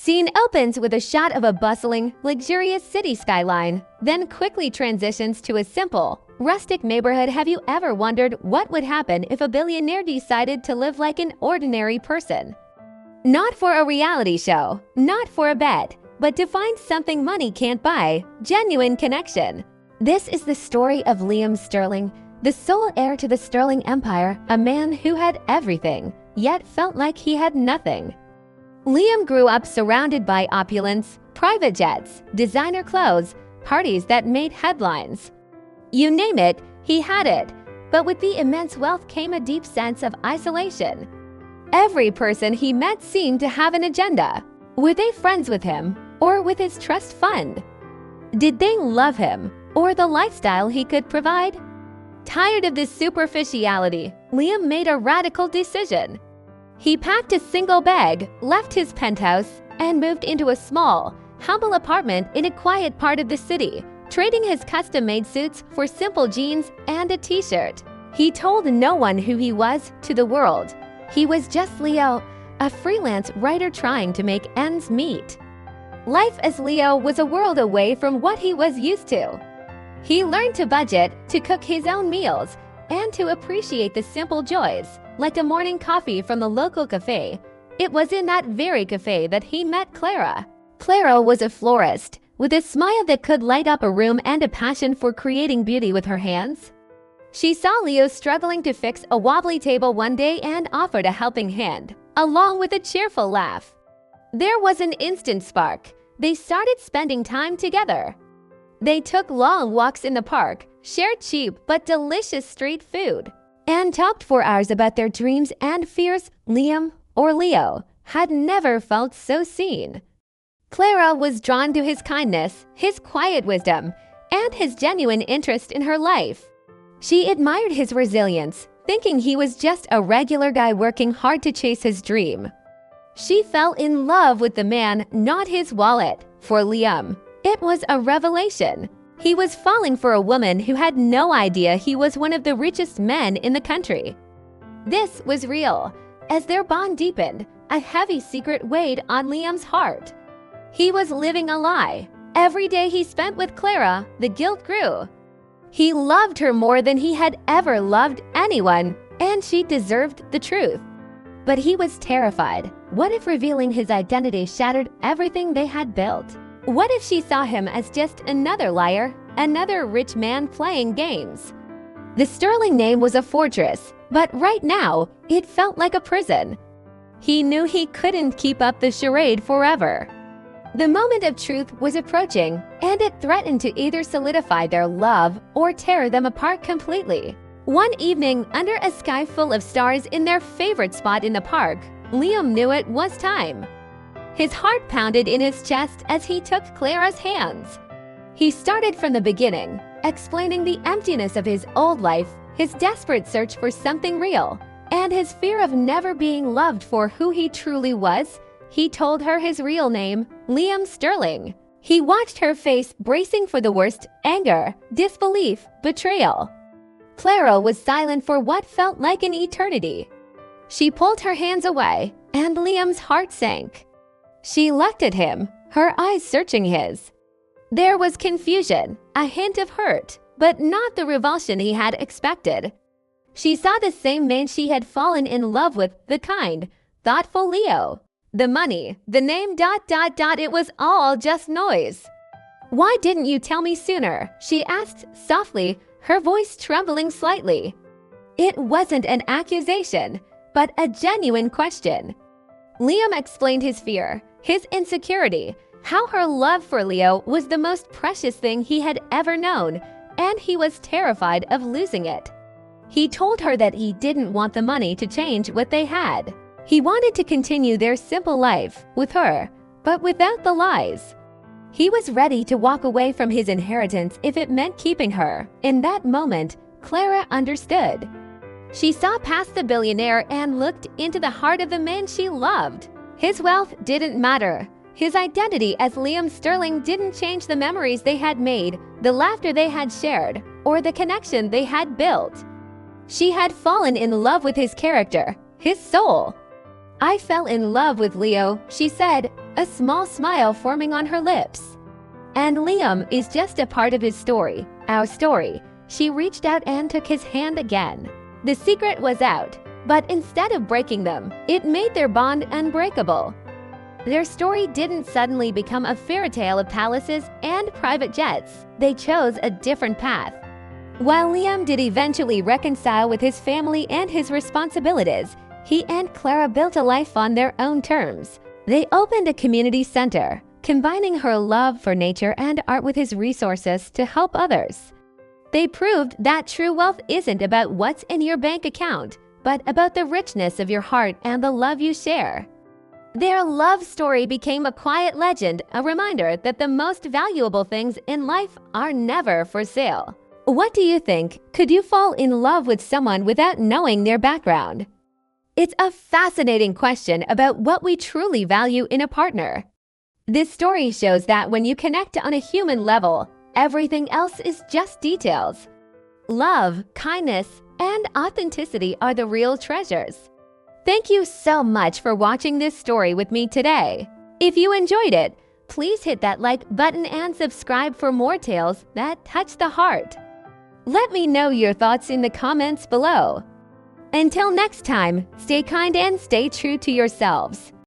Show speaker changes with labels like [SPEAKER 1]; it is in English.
[SPEAKER 1] Scene opens with a shot of a bustling, luxurious city skyline, then quickly transitions to a simple, rustic neighborhood. Have you ever wondered what would happen if a billionaire decided to live like an ordinary person? Not for a reality show, not for a bet, but to find something money can't buy, genuine connection. This is the story of Liam Sterling, the sole heir to the Sterling Empire, a man who had everything, yet felt like he had nothing. Liam grew up surrounded by opulence, private jets, designer clothes, parties that made headlines. You name it, he had it. But with the immense wealth came a deep sense of isolation. Every person he met seemed to have an agenda. Were they friends with him or with his trust fund? Did they love him or the lifestyle he could provide? Tired of this superficiality, Liam made a radical decision. He packed a single bag, left his penthouse, and moved into a small, humble apartment in a quiet part of the city, trading his custom-made suits for simple jeans and a t-shirt. He told no one who he was to the world. He was just Leo, a freelance writer trying to make ends meet. Life as Leo was a world away from what he was used to. He learned to budget, to cook his own meals, and to appreciate the simple joys, like a morning coffee from the local cafe. It was in that very cafe that he met Clara. Clara was a florist, with a smile that could light up a room and a passion for creating beauty with her hands. She saw Leo struggling to fix a wobbly table one day and offered a helping hand, along with a cheerful laugh. There was an instant spark. They started spending time together. They took long walks in the park, shared cheap but delicious street food, and talked for hours about their dreams and fears. Liam, or Leo, had never felt so seen. Clara was drawn to his kindness, his quiet wisdom, and his genuine interest in her life. She admired his resilience, thinking he was just a regular guy working hard to chase his dream. She fell in love with the man, not his wallet. For Liam, it was a revelation. He was falling for a woman who had no idea he was one of the richest men in the country. This was real. As their bond deepened, a heavy secret weighed on Liam's heart. He was living a lie. Every day he spent with Clara, the guilt grew. He loved her more than he had ever loved anyone, and she deserved the truth. But he was terrified. What if revealing his identity shattered everything they had built? What if she saw him as just another liar, another rich man playing games? The Sterling name was a fortress, but right now, it felt like a prison. He knew he couldn't keep up the charade forever. The moment of truth was approaching, and it threatened to either solidify their love or tear them apart completely. One evening, under a sky full of stars in their favorite spot in the park, Liam knew it was time. His heart pounded in his chest as he took Clara's hands. He started from the beginning, explaining the emptiness of his old life, his desperate search for something real, and his fear of never being loved for who he truly was. He told her his real name, Liam Sterling. He watched her face, bracing for the worst: anger, disbelief, betrayal. Clara was silent for what felt like an eternity. She pulled her hands away, and Liam's heart sank. She looked at him, her eyes searching his. There was confusion, a hint of hurt, but not the revulsion he had expected. She saw the same man she had fallen in love with, the kind, thoughtful Leo. The money, the name, it was all just noise. "Why didn't you tell me sooner?" she asked softly, her voice trembling slightly. It wasn't an accusation, but a genuine question. Liam explained his fear, his insecurity, how her love for Leo was the most precious thing he had ever known, and he was terrified of losing it. He told her that he didn't want the money to change what they had. He wanted to continue their simple life with her, but without the lies. He was ready to walk away from his inheritance if it meant keeping her. In that moment, Clara understood. She saw past the billionaire and looked into the heart of the man she loved. His wealth didn't matter. His identity as Liam Sterling didn't change the memories they had made, the laughter they had shared, or the connection they had built. She had fallen in love with his character, his soul. "I fell in love with Leo," she said, a small smile forming on her lips. And Liam is just a part of his story, our story. She reached out and took his hand again. The secret was out, but instead of breaking them, it made their bond unbreakable. Their story didn't suddenly become a fairy tale of palaces and private jets. They chose a different path. While Liam did eventually reconcile with his family and his responsibilities, he and Clara built a life on their own terms. They opened a community center, combining her love for nature and art with his resources to help others. They proved that true wealth isn't about what's in your bank account, but about the richness of your heart and the love you share. Their love story became a quiet legend, a reminder that the most valuable things in life are never for sale. What do you think? Could you fall in love with someone without knowing their background? It's a fascinating question about what we truly value in a partner. This story shows that when you connect on a human level, everything else is just details. Love, kindness, and authenticity are the real treasures. Thank you so much for watching this story with me today. If you enjoyed it, please hit that like button and subscribe for more tales that touch the heart. Let me know your thoughts in the comments below. Until next time, stay kind and stay true to yourselves.